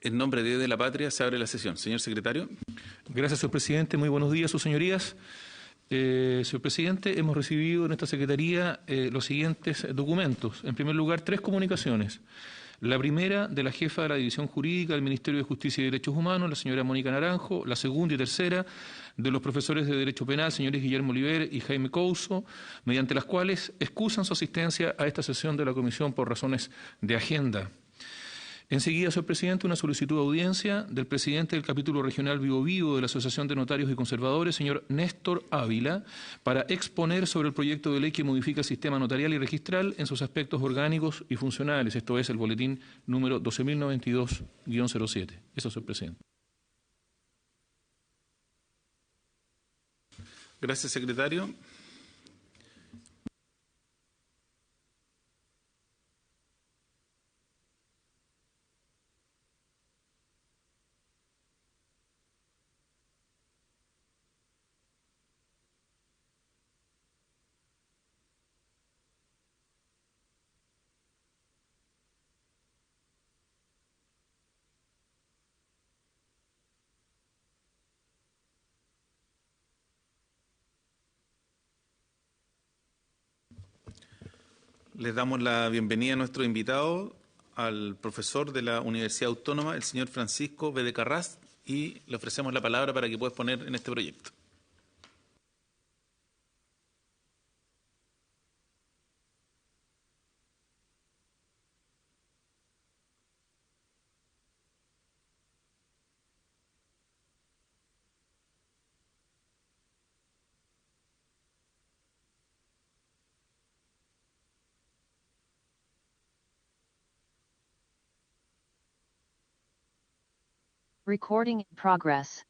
En nombre de Dios y de la Patria se abre la sesión. Señor secretario. Gracias, señor presidente. Muy buenos días, sus señorías. Señor presidente, hemos recibido en esta secretaría los siguientes documentos. En primer lugar, 3 comunicaciones. La primera, de la jefa de la División Jurídica del Ministerio de Justicia y Derechos Humanos, la señora Mónica Naranjo. La segunda y tercera, de los profesores de Derecho Penal, señores Guillermo Oliver y Jaime Couso, mediante las cuales excusan su asistencia a esta sesión de la Comisión por razones de agenda. Enseguida, señor presidente, una solicitud de audiencia del presidente del capítulo regional Biobío de la Asociación de Notarios y Conservadores, señor Néstor Ávila, para exponer sobre el proyecto de ley que modifica el sistema notarial y registral en sus aspectos orgánicos y funcionales. Esto es el boletín número 12.092-07. Eso, señor presidente. Gracias, secretario. Les damos la bienvenida a nuestro invitado, al profesor de la Universidad Autónoma, el señor Francisco Bedecarraz, y le ofrecemos la palabra para que pueda exponer en este proyecto. Recording in progress.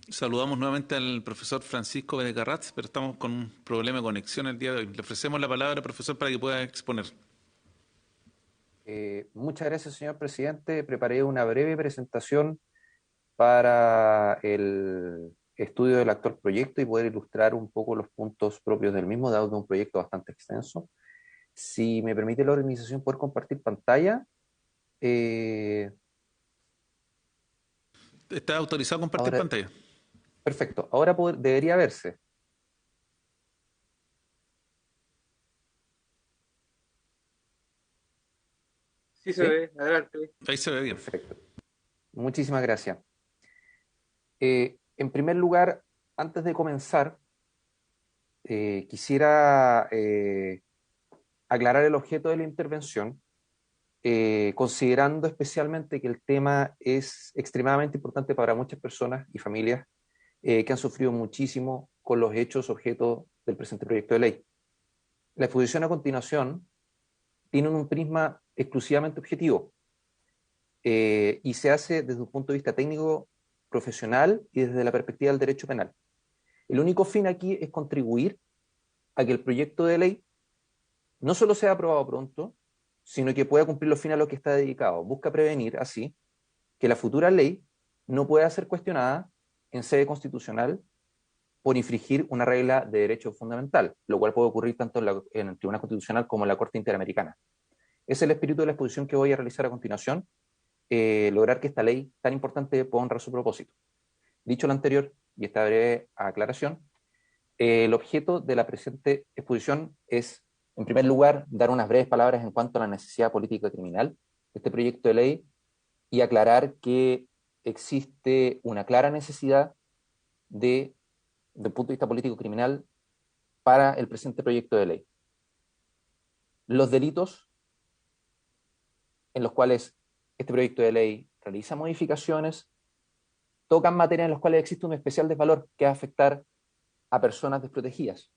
Saludamos nuevamente al profesor Francisco Bedecarraz, pero estamos con un problema de conexión el día de hoy. Le ofrecemos la palabra, profesor, para que pueda exponer. Muchas gracias, señor presidente. Preparé una breve presentación para el estudio del actual proyecto y poder ilustrar un poco los puntos propios del mismo, dado que es un proyecto bastante extenso. Si me permite la organización poder compartir pantalla. ¿Está autorizado a compartir pantalla? Perfecto. Ahora debería verse. Sí, se ve, adelante. Ahí se ve bien. Perfecto. Muchísimas gracias. En primer lugar, antes de comenzar, quisiera aclarar el objeto de la intervención, considerando especialmente que el tema es extremadamente importante para muchas personas y familias que han sufrido muchísimo con los hechos objeto del presente proyecto de ley. La exposición a continuación tiene un prisma exclusivamente objetivo y se hace desde un punto de vista técnico, profesional y desde la perspectiva del derecho penal. El único fin aquí es contribuir a que el proyecto de ley no solo sea aprobado pronto, sino que pueda cumplir los fines a los que está dedicado. Busca prevenir, así, que la futura ley no pueda ser cuestionada en sede constitucional por infringir una regla de derecho fundamental, lo cual puede ocurrir tanto en el Tribunal Constitucional como en la Corte Interamericana. Ese es el espíritu de la exposición que voy a realizar a continuación, lograr que esta ley tan importante pueda honrar su propósito. Dicho lo anterior, y esta breve aclaración, el objeto de la presente exposición es, en primer lugar, dar unas breves palabras en cuanto a la necesidad política criminal de este proyecto de ley y aclarar que existe una clara necesidad desde el punto de vista político criminal para el presente proyecto de ley. Los delitos en los cuales este proyecto de ley realiza modificaciones tocan materias en las cuales existe un especial desvalor que va a afectar a personas desprotegidas,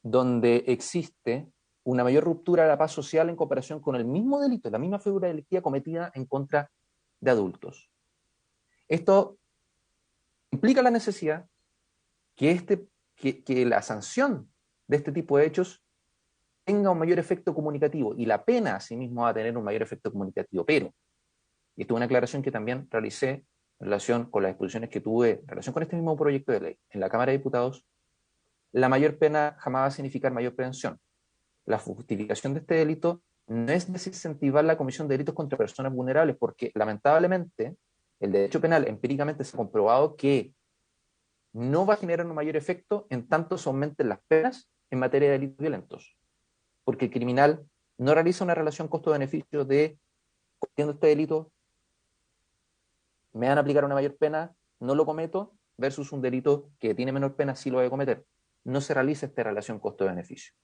donde existe una mayor ruptura de la paz social en comparación con el mismo delito, la misma figura delictiva cometida en contra de adultos. Esto implica la necesidad que la sanción de este tipo de hechos tenga un mayor efecto comunicativo, y la pena asimismo va a tener un mayor efecto comunicativo, pero, y esto es una aclaración que también realicé en relación con las exposiciones que tuve en relación con este mismo proyecto de ley en la Cámara de Diputados, la mayor pena jamás va a significar mayor prevención. La justificación de este delito no es desincentivar la comisión de delitos contra personas vulnerables, porque lamentablemente el derecho penal empíricamente se ha comprobado que no va a generar un mayor efecto en tanto se aumenten las penas en materia de delitos violentos, porque el criminal no realiza una relación costo-beneficio de cometiendo este delito, me van a aplicar una mayor pena, no lo cometo, versus un delito que tiene menor pena, sí lo voy a cometer. No se realiza esta relación costo-beneficio.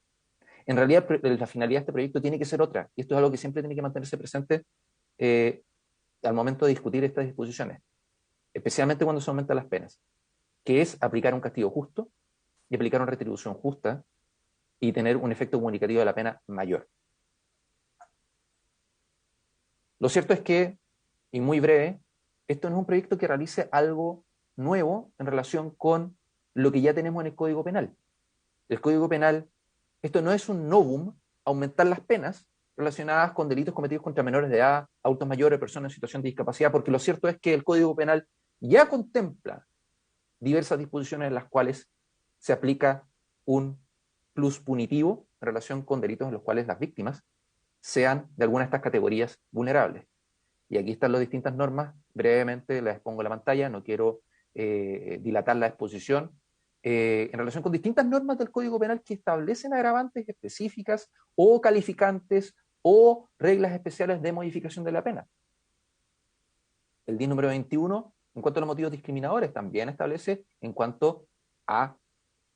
En realidad, la finalidad de este proyecto tiene que ser otra, y esto es algo que siempre tiene que mantenerse presente al momento de discutir estas disposiciones, especialmente cuando se aumentan las penas, que es aplicar un castigo justo y aplicar una retribución justa y tener un efecto comunicativo de la pena mayor. Lo cierto es que, y muy breve, esto no es un proyecto que realice algo nuevo en relación con lo que ya tenemos en el Código Penal. El Código Penal, esto no es un novum, aumentar las penas relacionadas con delitos cometidos contra menores de edad, adultos mayores, personas en situación de discapacidad, porque lo cierto es que el Código Penal ya contempla diversas disposiciones en las cuales se aplica un plus punitivo en relación con delitos en los cuales las víctimas sean de alguna de estas categorías vulnerables. Y aquí están las distintas normas, brevemente las expongo en la pantalla, no quiero dilatar la exposición, en relación con distintas normas del Código Penal que establecen agravantes específicas o calificantes o reglas especiales de modificación de la pena. El DIN número 21, en cuanto a los motivos discriminadores, también establece en cuanto a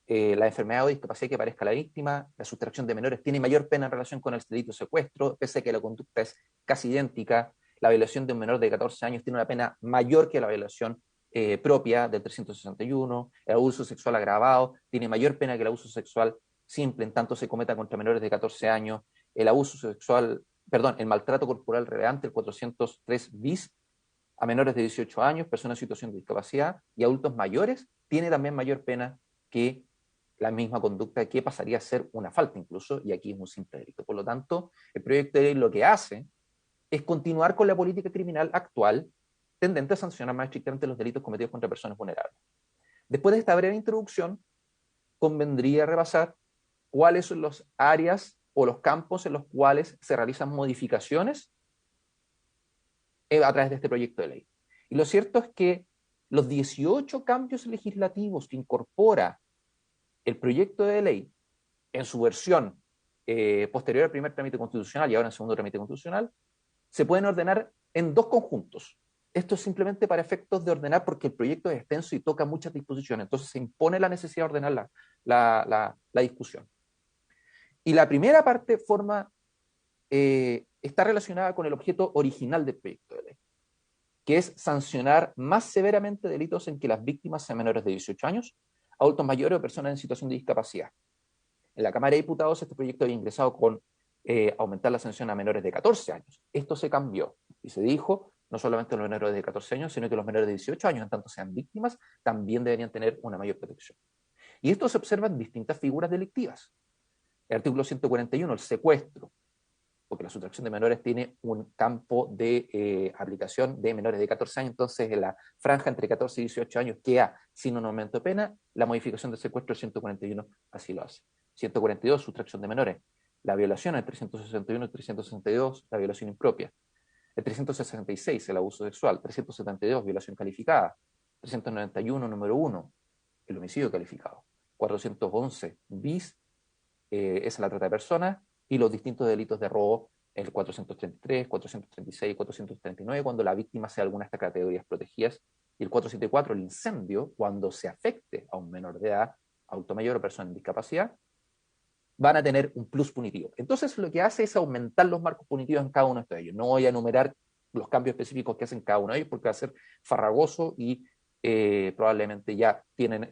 la enfermedad o discapacidad que parezca la víctima, la sustracción de menores tiene mayor pena en relación con el delito de secuestro, pese a que la conducta es casi idéntica. La violación de un menor de 14 años tiene una pena mayor que la violación propia del 361. El abuso sexual agravado tiene mayor pena que el abuso sexual simple, en tanto se cometa contra menores de 14 años. El maltrato corporal relevante, el 403 bis, a menores de 18 años, personas en situación de discapacidad y adultos mayores, tiene también mayor pena que la misma conducta que pasaría a ser una falta incluso, y aquí es un simple delito. Por lo tanto, el proyecto de ley lo que hace es continuar con la política criminal actual tendente a sancionar más estrictamente los delitos cometidos contra personas vulnerables. Después de esta breve introducción, convendría repasar cuáles son las áreas o los campos en los cuales se realizan modificaciones a través de este proyecto de ley. Y lo cierto es que los 18 cambios legislativos que incorpora el proyecto de ley en su versión posterior al primer trámite constitucional y ahora en segundo trámite constitucional, se pueden ordenar en dos conjuntos. Esto es simplemente para efectos de ordenar porque el proyecto es extenso y toca muchas disposiciones, entonces se impone la necesidad de ordenar la discusión. Y la primera parte está relacionada con el objeto original del proyecto de ley, que es sancionar más severamente delitos en que las víctimas sean menores de 18 años, adultos mayores o personas en situación de discapacidad. En la Cámara de Diputados este proyecto había ingresado con aumentar la sanción a menores de 14 años. Esto se cambió y se dijo, no solamente los menores de 14 años, sino que los menores de 18 años, en tanto sean víctimas, también deberían tener una mayor protección. Y esto se observa en distintas figuras delictivas. El artículo 141, el secuestro, porque la sustracción de menores tiene un campo de aplicación de menores de 14 años, entonces en la franja entre 14 y 18 años queda sin un aumento de pena, la modificación del secuestro del 141 así lo hace. 142, sustracción de menores. La violación, el 361 y 362, la violación impropia. El 366, el abuso sexual. 372, violación calificada. 391, número 1, el homicidio calificado. 411, bis, es la trata de personas, y los distintos delitos de robo, el 433, 436, 439, cuando la víctima sea alguna de estas categorías protegidas, y el 474, el incendio, cuando se afecte a un menor de edad, adulto mayor o persona en discapacidad, van a tener un plus punitivo. Entonces lo que hace es aumentar los marcos punitivos en cada uno de ellos. No voy a enumerar los cambios específicos que hacen cada uno de ellos porque va a ser farragoso y probablemente ya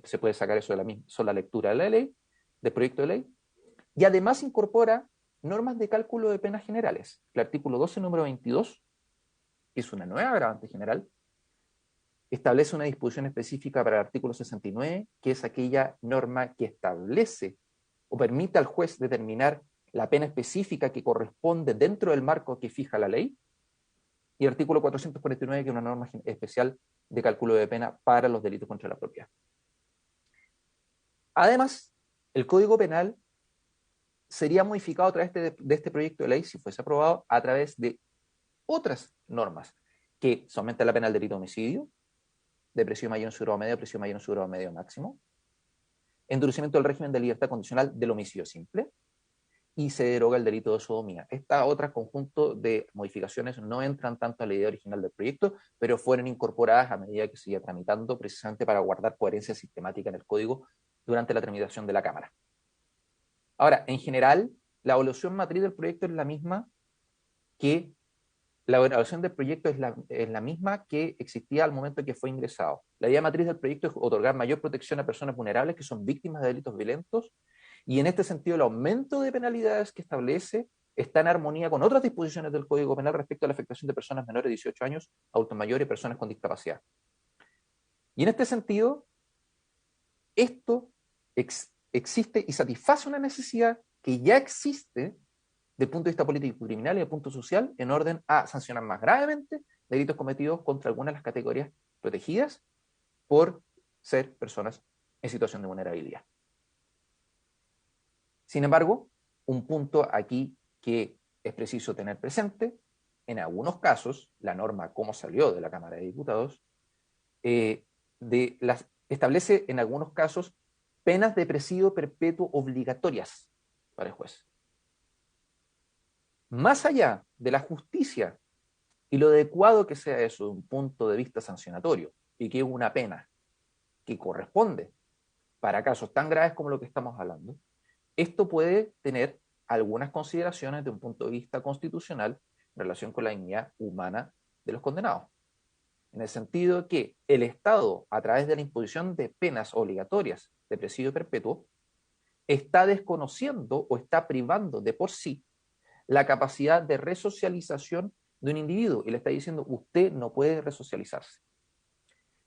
se puede sacar eso de la sola lectura de la ley, del proyecto de ley. Y además incorpora normas de cálculo de penas generales. El artículo 12, número 22, que es una nueva agravante general, establece una disposición específica para el artículo 69, que es aquella norma que establece o permite al juez determinar la pena específica que corresponde dentro del marco que fija la ley, y el artículo 449, que es una norma especial de cálculo de pena para los delitos contra la propiedad. Además, el Código Penal sería modificado a través de este proyecto de ley, si fuese aprobado, a través de otras normas, que aumentan la pena del delito de homicidio, de presidio mayor en su grado medio, presidio mayor en su grado medio máximo, endurecimiento del régimen de libertad condicional del homicidio simple, y se deroga el delito de sodomía. Este otro conjunto de modificaciones no entran tanto a la idea original del proyecto, pero fueron incorporadas a medida que se iba tramitando, precisamente para guardar coherencia sistemática en el código durante la tramitación de la Cámara. Ahora, en general, la evaluación matriz del proyecto es la misma que la evaluación del proyecto es la misma que existía al momento que fue ingresado. La idea matriz del proyecto es otorgar mayor protección a personas vulnerables que son víctimas de delitos violentos, y en este sentido el aumento de penalidades que establece está en armonía con otras disposiciones del Código Penal respecto a la afectación de personas menores de 18 años, adultos mayores y personas con discapacidad. Y en este sentido, esto existe y satisface una necesidad que ya existe desde el punto de vista político y criminal y desde el punto social, en orden a sancionar más gravemente delitos cometidos contra algunas de las categorías protegidas por ser personas en situación de vulnerabilidad. Sin embargo, un punto aquí que es preciso tener presente: en algunos casos, la norma como salió de la Cámara de Diputados, establece en algunos casos penas de presidio perpetuo obligatorias para el juez. Más allá de la justicia y lo adecuado que sea eso de un punto de vista sancionatorio, y que es una pena que corresponde para casos tan graves como lo que estamos hablando, esto puede tener algunas consideraciones de un punto de vista constitucional en relación con la dignidad humana de los condenados. En el sentido de que el Estado, a través de la imposición de penas obligatorias de presidio perpetuo, está desconociendo o está privando de por sí la capacidad de resocialización de un individuo, y le está diciendo: usted no puede resocializarse.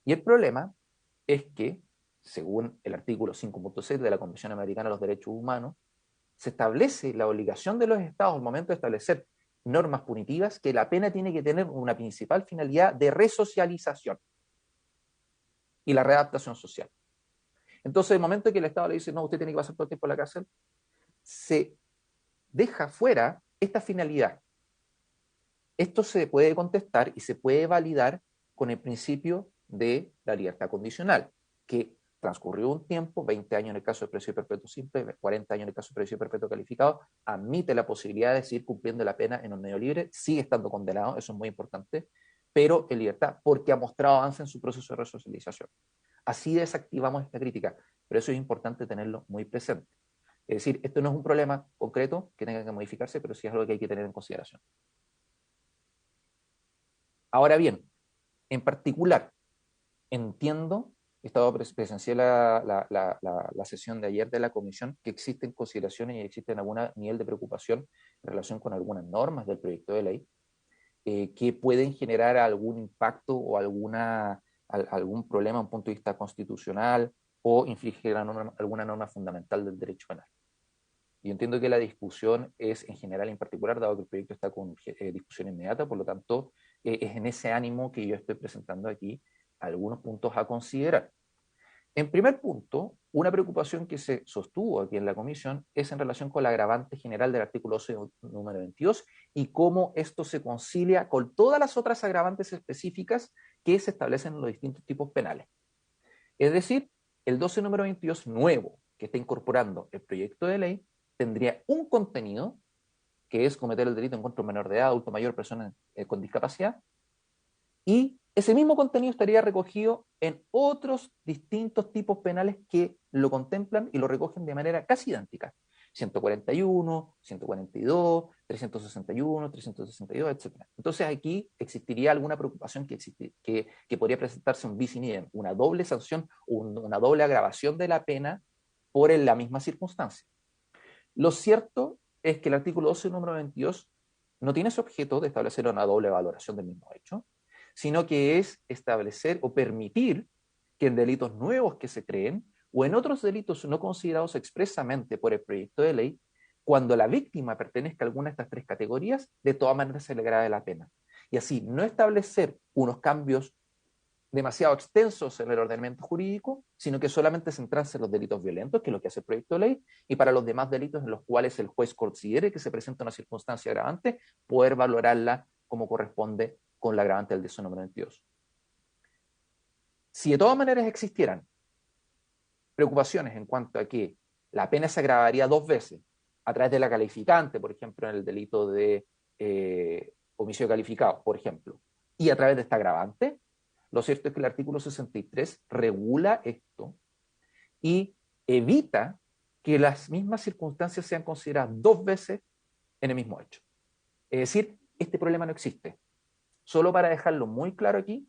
Y el problema es que, según el artículo 5.6 de la Convención Americana de los Derechos Humanos, se establece la obligación de los Estados al momento de establecer normas punitivas que la pena tiene que tener una principal finalidad de resocialización y la readaptación social. Entonces, el momento que el Estado le dice: no, usted tiene que pasar todo el tiempo en la cárcel, se deja fuera esta finalidad. Esto se puede contestar y se puede validar con el principio de la libertad condicional, que transcurrió un tiempo, 20 años en el caso de presidio perpetuo simple, 40 años en el caso de presidio perpetuo calificado, admite la posibilidad de seguir cumpliendo la pena en un medio libre, sigue estando condenado, eso es muy importante, pero en libertad, porque ha mostrado avance en su proceso de resocialización. Así desactivamos esta crítica, pero eso es importante tenerlo muy presente. Es decir, esto no es un problema concreto que tenga que modificarse, pero sí es algo que hay que tener en consideración. Ahora bien, en particular, entiendo, presencié la sesión de ayer de la comisión, que existen consideraciones y existen algún nivel de preocupación en relación con algunas normas del proyecto de ley que pueden generar algún impacto o algún problema desde un punto de vista constitucional o infligir alguna norma fundamental del derecho penal. Yo entiendo que la discusión es en general, en particular, dado que el proyecto está con discusión inmediata, por lo tanto, es en ese ánimo que yo estoy presentando aquí algunos puntos a considerar. En primer punto, una preocupación que se sostuvo aquí en la comisión es en relación con la agravante general del artículo 12, número 22, y cómo esto se concilia con todas las otras agravantes específicas que se establecen en los distintos tipos penales. Es decir, el 12, número 22 nuevo que está incorporando el proyecto de ley tendría un contenido, que es cometer el delito en contra de un menor de edad, adulto mayor, persona con discapacidad, y ese mismo contenido estaría recogido en otros distintos tipos penales que lo contemplan y lo recogen de manera casi idéntica. 141, 142, 361, 362, etc. Entonces aquí existiría alguna preocupación que podría presentarse un bis in idem, una doble sanción, una doble agravación de la pena por la misma circunstancia. Lo cierto es que el artículo 12, número 22, no tiene ese objeto de establecer una doble valoración del mismo hecho, sino que es establecer o permitir que en delitos nuevos que se creen o en otros delitos no considerados expresamente por el proyecto de ley, cuando la víctima pertenezca a alguna de estas tres categorías, de todas maneras se le agrave la pena. Y así no establecer unos cambios demasiado extensos en el ordenamiento jurídico, sino que solamente centrarse en los delitos violentos, que es lo que hace el proyecto de ley, y para los demás delitos en los cuales el juez considere que se presenta una circunstancia agravante, poder valorarla como corresponde con la agravante del delito número 22. Si de todas maneras existieran preocupaciones en cuanto a que la pena se agravaría 2 veces, a través de la calificante, por ejemplo, en el delito de homicidio calificado, por ejemplo, y a través de esta agravante, lo cierto es que el artículo 63 regula esto y evita que las mismas circunstancias sean consideradas 2 veces en el mismo hecho. Es decir, este problema no existe. Solo para dejarlo muy claro aquí,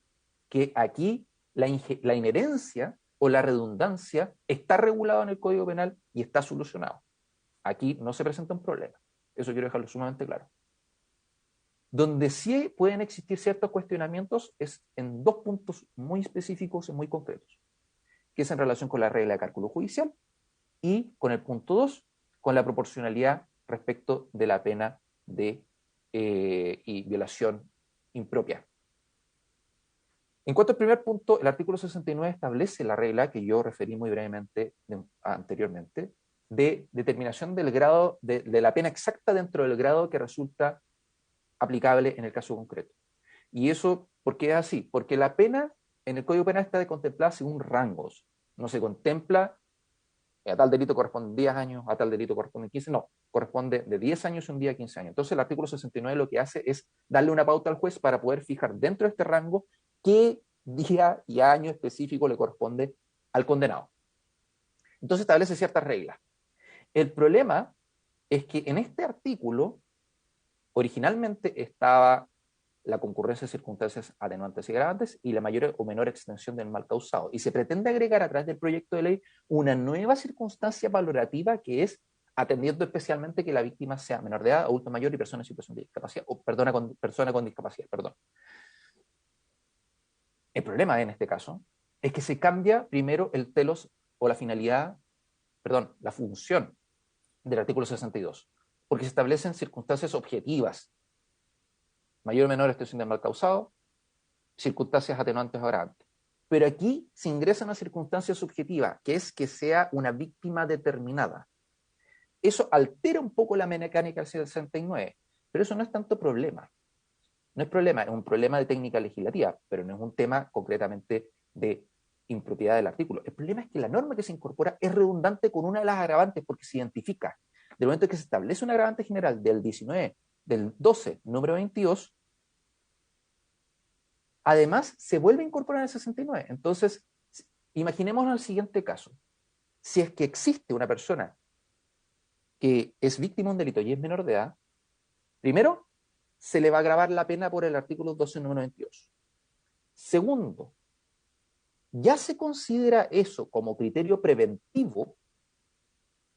que aquí la inherencia o la redundancia está regulado en el Código Penal y está solucionado. Aquí no se presenta un problema. Eso quiero dejarlo sumamente claro. Donde sí pueden existir ciertos cuestionamientos es en 2 puntos muy específicos y muy concretos, que es en relación con la regla de cálculo judicial y con el punto 2, con la proporcionalidad respecto de la pena de y violación impropia. En cuanto al primer punto, el artículo 69 establece la regla que yo referí muy brevemente anteriormente, de determinación del grado de la pena exacta dentro del grado que resulta aplicable en el caso concreto. Y eso, ¿por qué es así? Porque la pena en el Código Penal está contemplada según rangos. No se contempla a tal delito corresponde 10 años, a tal delito corresponde 15, no, corresponde de 10 años un día a 15 años. Entonces el artículo 69 lo que hace es darle una pauta al juez para poder fijar dentro de este rango qué día y año específico le corresponde al condenado. Entonces establece ciertas reglas. El problema es que en este artículo originalmente estaba la concurrencia de circunstancias atenuantes y agravantes y la mayor o menor extensión del mal causado. Y se pretende agregar a través del proyecto de ley una nueva circunstancia valorativa que es atendiendo especialmente que la víctima sea menor de edad, adulto mayor y persona en situación de discapacidad, o persona con discapacidad, perdón. El problema en este caso es que se cambia primero el telos o la finalidad, perdón, la función del artículo 62, porque se establecen circunstancias objetivas, mayor o menor extensión del mal causado, circunstancias atenuantes o agravantes. Pero aquí se ingresa una circunstancia subjetiva, que es que sea una víctima determinada. Eso altera un poco la mecánica del 69, pero eso no es tanto problema. No es problema, es un problema de técnica legislativa, pero no es un tema concretamente de impropiedad del artículo. El problema es que la norma que se incorpora es redundante con una de las agravantes porque se identifica. Del momento que se establece un agravante general del 19, del 12, número 22, además se vuelve a incorporar en el 69. Entonces, imaginémonos el siguiente caso. Si es que existe una persona que es víctima de un delito y es menor de edad, primero, se le va a agravar la pena por el artículo 12, número 22. Segundo, ya se considera eso como criterio preventivo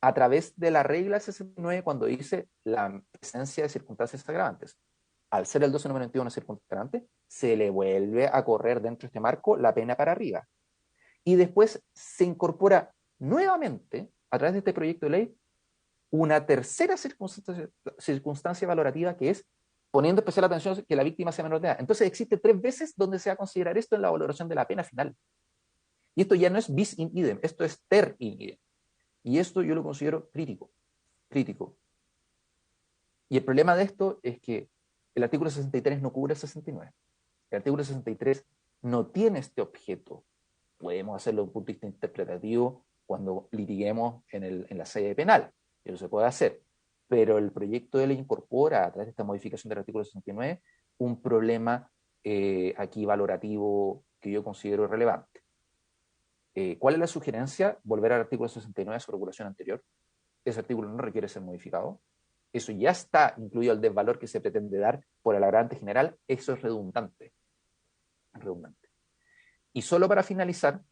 a través de la regla 69 cuando dice la presencia de circunstancias agravantes. Al ser el 12 número 21 una circunstancia agravante, se le vuelve a correr dentro de este marco la pena para arriba. Y después se incorpora nuevamente, a través de este proyecto de ley, una tercera circunstancia valorativa que es poniendo especial atención que la víctima sea menor de edad. Entonces existe 3 veces donde se va a considerar esto en la valoración de la pena final. Y esto ya no es bis in idem, esto es ter in idem. Y esto yo lo considero crítico. Y el problema de esto es que el artículo 63 no cubre el 69. El artículo 63 no tiene este objeto. Podemos hacerlo desde un punto de vista interpretativo cuando litiguemos en la sede penal. Eso se puede hacer. Pero el proyecto de ley incorpora, a través de esta modificación del artículo 69, un problema aquí valorativo que yo considero relevante. ¿Cuál es la sugerencia? Volver al artículo 69 de su regulación anterior. Ese artículo no requiere ser modificado. Eso ya está incluido el desvalor que se pretende dar por el agravante general. Eso es redundante. Y solo para finalizar,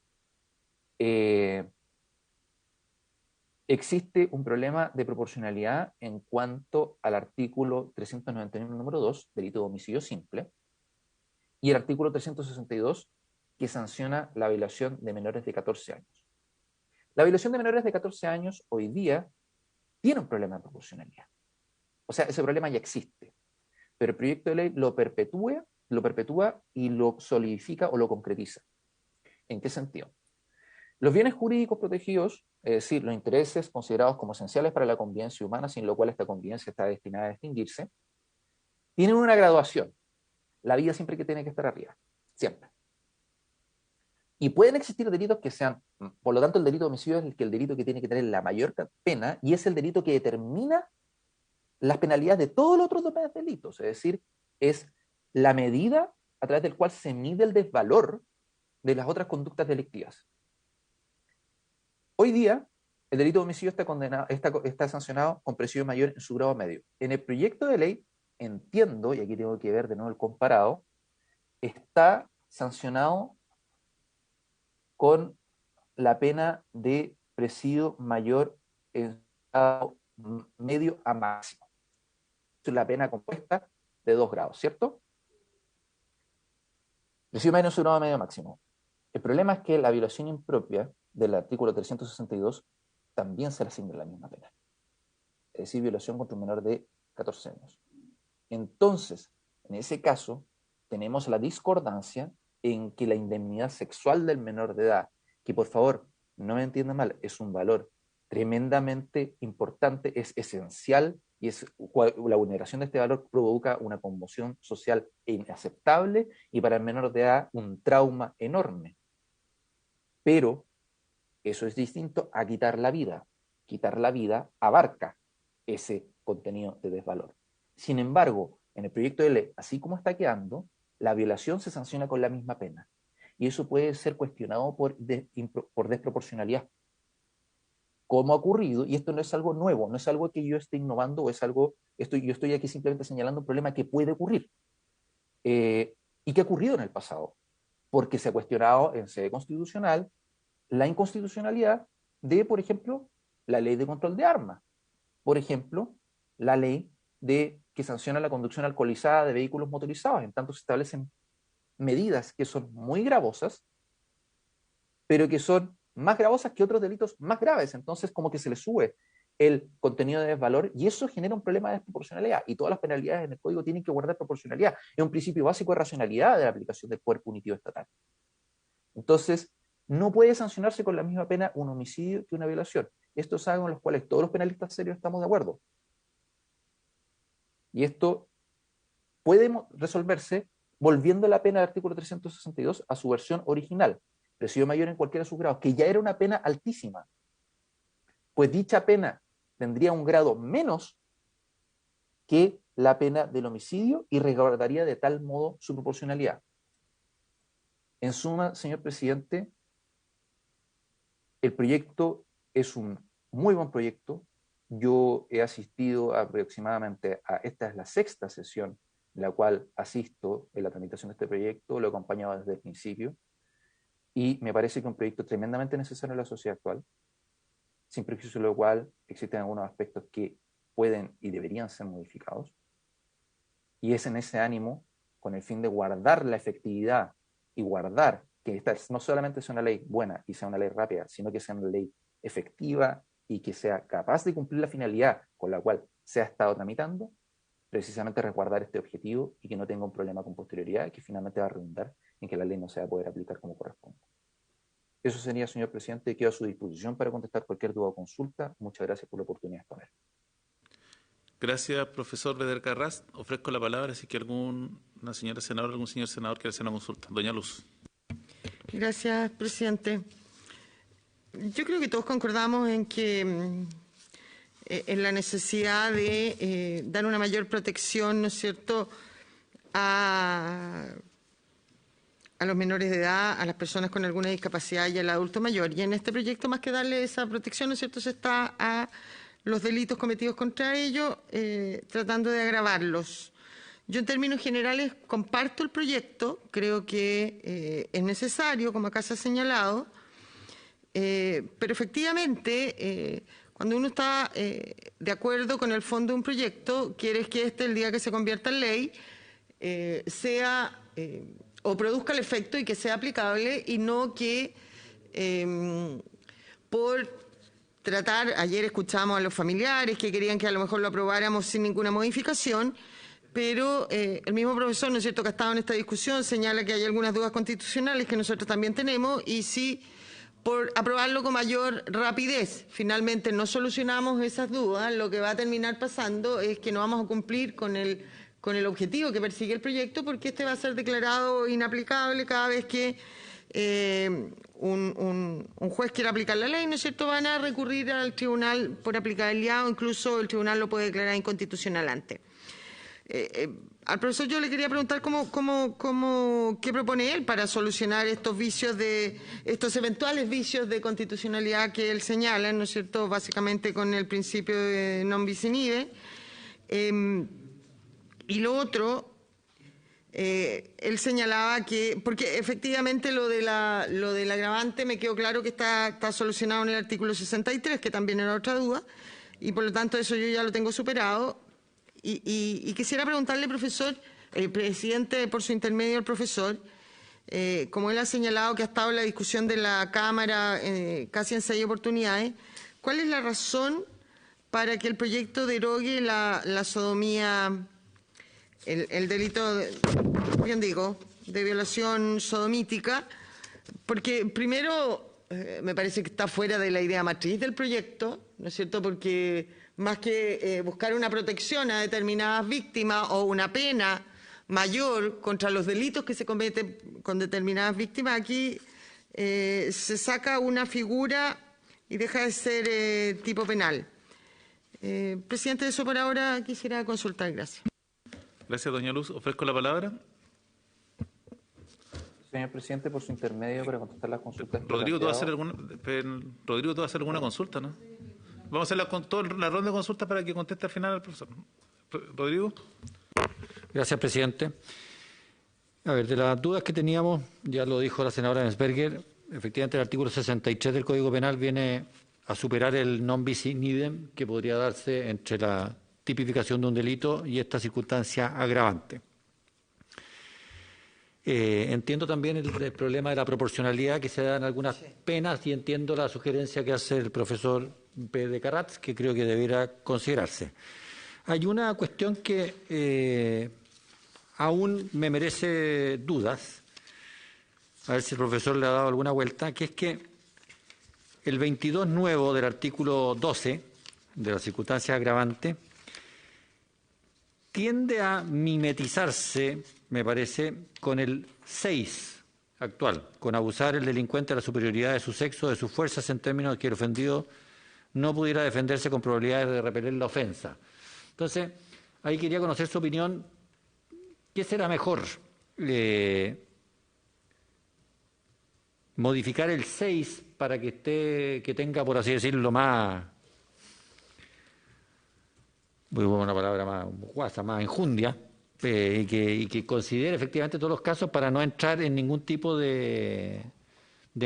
existe un problema de proporcionalidad en cuanto al artículo 391, número 2, delito de homicidio simple, y el artículo 362, que sanciona la violación de menores de 14 años. La violación de menores de 14 años hoy día tiene un problema de proporcionalidad. O sea, ese problema ya existe, pero el proyecto de ley lo perpetúa y lo solidifica o lo concretiza. ¿En qué sentido? Los bienes jurídicos protegidos, es decir, los intereses considerados como esenciales para la convivencia humana, sin lo cual esta convivencia está destinada a extinguirse, tienen una graduación. La vida siempre que tiene que estar arriba, siempre. Y pueden existir delitos que sean, por lo tanto el delito de homicidio es el delito que tiene que tener la mayor pena y es el delito que determina las penalidades de todos los otros delitos, es decir, es la medida a través del cual se mide el desvalor de las otras conductas delictivas. Hoy día, el delito de homicidio está sancionado con presidio mayor en su grado medio. En el proyecto de ley, entiendo, y aquí tengo que ver de nuevo el comparado, está sancionado con la pena de presidio mayor en grado medio a máximo. Es la pena compuesta de 2 grados, ¿cierto? Presidio medio en su grado medio máximo. El problema es que la violación impropia del artículo 362 también se le asigna la misma pena. Es decir, violación contra un menor de 14 años. Entonces, en ese caso, tenemos la discordancia en que la indemnidad sexual del menor de edad, que por favor, no me entiendan mal, es un valor tremendamente importante, es esencial, y la vulneración de este valor provoca una conmoción social inaceptable y para el menor de edad un trauma enorme. Pero eso es distinto a quitar la vida. Quitar la vida abarca ese contenido de desvalor. Sin embargo, en el proyecto de ley, así como está quedando, la violación se sanciona con la misma pena. Y eso puede ser cuestionado por desproporcionalidad. Como ha ocurrido, y esto no es algo nuevo, no es algo que yo esté innovando, yo estoy aquí simplemente señalando un problema que puede ocurrir. Y que ha ocurrido en el pasado. Porque se ha cuestionado en sede constitucional la inconstitucionalidad de, por ejemplo, la ley de control de armas. Por ejemplo, la ley que sanciona la conducción alcoholizada de vehículos motorizados. En tanto se establecen medidas que son muy gravosas, pero que son más gravosas que otros delitos más graves. Entonces, como que se le sube el contenido de desvalor y eso genera un problema de desproporcionalidad. Y todas las penalidades en el código tienen que guardar proporcionalidad. Es un principio básico de racionalidad de la aplicación del poder punitivo estatal. Entonces, no puede sancionarse con la misma pena un homicidio que una violación. Esto es algo en los cuales todos los penalistas serios estamos de acuerdo. Y esto puede resolverse volviendo la pena del artículo 362 a su versión original, presidio mayor en cualquiera de sus grados, que ya era una pena altísima. Pues dicha pena tendría un grado menos que la pena del homicidio y resguardaría de tal modo su proporcionalidad. En suma, señor presidente, el proyecto es un muy buen proyecto. Yo he asistido aproximadamente esta es la 6ª sesión en la cual asisto en la tramitación de este proyecto, lo he acompañado desde el principio y me parece que es un proyecto tremendamente necesario en la sociedad actual, sin perjuicio de lo cual existen algunos aspectos que pueden y deberían ser modificados. Y es en ese ánimo, con el fin de guardar la efectividad y guardar que esta no solamente sea una ley buena y sea una ley rápida, sino que sea una ley efectiva y que sea capaz de cumplir la finalidad con la cual se ha estado tramitando, precisamente resguardar este objetivo y que no tenga un problema con posterioridad que finalmente va a redundar en que la ley no se va a poder aplicar como corresponde. Eso sería, señor presidente, quedo a su disposición para contestar cualquier duda o consulta. Muchas gracias por la oportunidad de exponer. Gracias, profesor Beder Carras. Ofrezco la palabra si que alguna señora senadora, algún señor senador quiere hacer una consulta. Doña Luz. Gracias, presidente. Yo creo que todos concordamos en que en la necesidad de dar una mayor protección, ¿no es cierto?, a los menores de edad, a las personas con alguna discapacidad y al adulto mayor. Y en este proyecto, más que darle esa protección, ¿no es cierto?, se está a los delitos cometidos contra ellos, tratando de agravarlos. Yo en términos generales comparto el proyecto, creo que es necesario, como acá se ha señalado, pero efectivamente, cuando uno está de acuerdo con el fondo de un proyecto, quieres que el día que se convierta en ley, sea o produzca el efecto y que sea aplicable y no que por tratar, ayer escuchamos a los familiares que querían que a lo mejor lo aprobáramos sin ninguna modificación, pero el mismo profesor, ¿no es cierto?, que ha estado en esta discusión, señala que hay algunas dudas constitucionales que nosotros también tenemos y sí, por aprobarlo con mayor rapidez. Finalmente no solucionamos esas dudas, lo que va a terminar pasando es que no vamos a cumplir con el objetivo que persigue el proyecto, porque este va a ser declarado inaplicable cada vez que un juez quiera aplicar la ley, ¿no es cierto?, van a recurrir al tribunal por aplicabilidad o incluso el tribunal lo puede declarar inconstitucional antes. Al profesor yo le quería preguntar qué propone él para solucionar estos eventuales vicios de constitucionalidad que él señala, ¿no es cierto?, básicamente con el principio de non bis in idem. Y lo otro, él señalaba que, porque efectivamente lo del agravante me quedó claro que está solucionado en el artículo 63, que también era otra duda, y por lo tanto eso yo ya lo tengo superado. Y quisiera preguntarle, profesor, presidente, por su intermedio al profesor, como él ha señalado que ha estado en la discusión de la Cámara casi en 6 oportunidades, ¿cuál es la razón para que el proyecto derogue la sodomía, el delito, de violación sodomítica? Porque primero me parece que está fuera de la idea matriz del proyecto, ¿no es cierto?, porque más que buscar una protección a determinadas víctimas o una pena mayor contra los delitos que se cometen con determinadas víctimas, aquí se saca una figura y deja de ser tipo penal. Presidente, eso por ahora quisiera consultar. Gracias. Gracias, doña Luz. Ofrezco la palabra. Señor presidente, por su intermedio para contestar las consultas. Rodrigo, ¿tú vas a hacer alguna consulta, no? Vamos a hacer la ronda de consultas para que conteste al final al profesor. Rodrigo. Gracias, presidente. A ver, de las dudas que teníamos, ya lo dijo la senadora Ensberger, efectivamente el artículo 63 del Código Penal viene a superar el non bis in idem que podría darse entre la tipificación de un delito y esta circunstancia agravante. Entiendo también el problema de la proporcionalidad que se da en algunas penas y entiendo la sugerencia que hace el profesor Vdecarrats, que creo que debiera considerarse. Hay una cuestión que aún me merece dudas, a ver si el profesor le ha dado alguna vuelta, que es que el 22 nuevo del artículo 12 de la circunstancia agravante tiende a mimetizarse, me parece, con el 6 actual, con abusar el delincuente de la superioridad de su sexo, de sus fuerzas, en términos de que el ofendido no pudiera defenderse con probabilidades de repeler la ofensa. Entonces, ahí quería conocer su opinión. ¿Qué será mejor? ¿Modificar el 6 para que tenga, por así decirlo, más, muy buena palabra, más guasa, más enjundia, y que considere efectivamente todos los casos para no entrar en ningún tipo de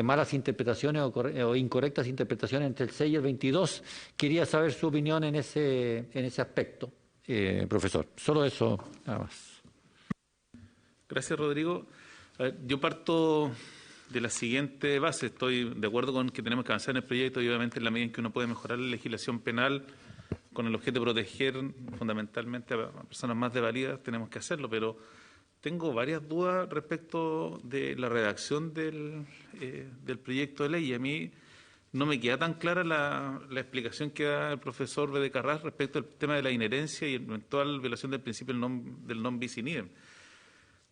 malas interpretaciones o incorrectas interpretaciones entre el 6 y el 22. Quería saber su opinión en ese aspecto, profesor. Solo eso, nada más. Gracias, Rodrigo. Yo parto de la siguiente base. Estoy de acuerdo con que tenemos que avanzar en el proyecto y obviamente en la medida en que uno puede mejorar la legislación penal con el objeto de proteger fundamentalmente a personas más desvalidas, tenemos que hacerlo, pero tengo varias dudas respecto de la redacción del proyecto de ley y a mí no me queda tan clara la explicación que da el profesor Vdecarrats respecto al tema de la inherencia y eventual violación del principio del non bis in idem.